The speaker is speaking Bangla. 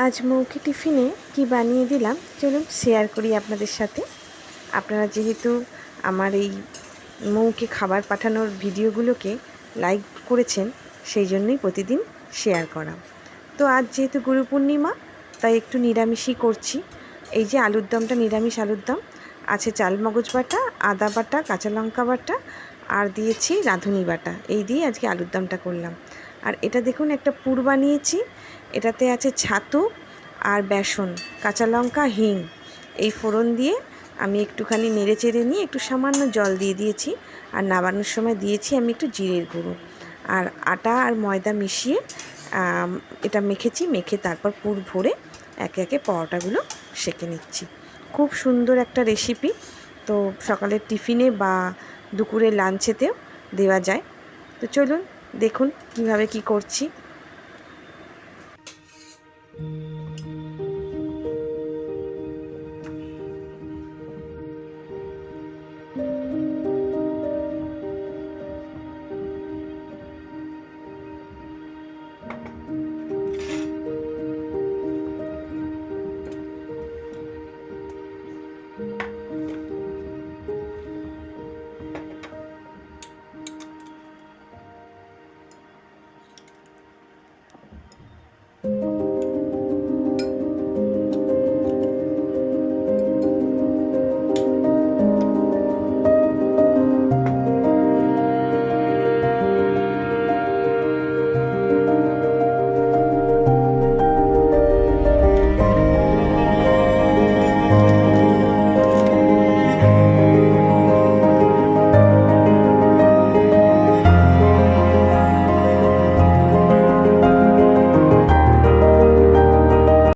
আজ মৌকে টিফিনে কি বানিয়ে দিলাম চলুন শেয়ার করি আপনাদের সাথে। আপনারা যেহেতু আমার এই মৌকে খাবার পাঠানোর ভিডিওগুলোকে লাইক করেছেন, সেই জন্যই প্রতিদিন শেয়ার করা। তো আজ যেহেতু গুরু পূর্ণিমা, তাই একটু নিরামিষই করছি। এই যে আলুর দমটা নিরামিষ আলুর দম, আছে চালমগজ বাটা, আদা বাটা, কাঁচা লঙ্কা বাটা আর দিয়েছি রাঁধুনি বাটা। এই দিয়ে আজকে আলুর দমটা করলাম। আর এটা দেখুন একটা পুর বানিয়েছি, এটাতে আছে ছাতু আর বেসন, কাঁচা লঙ্কা, হিং। এই ফোড়ন দিয়ে আমি একটুখানি নেড়ে চেড়ে নিয়ে একটু সামান্য জল দিয়ে দিয়েছি। আর নামানোর সময় দিয়েছি আমি একটু জিরের গুঁড়ো। আর আটা আর ময়দা মিশিয়ে এটা মেখেছি, মেখে তারপর পুর ভরে একে একে পরোটাগুলো সেঁকে নিচ্ছি। খুব সুন্দর একটা রেসিপি। তো সকালের টিফিনে বা দুপুরের লাঞ্চেতেও দেওয়া যায়। তো চলুন দেখুন কিভাবে কি করছি।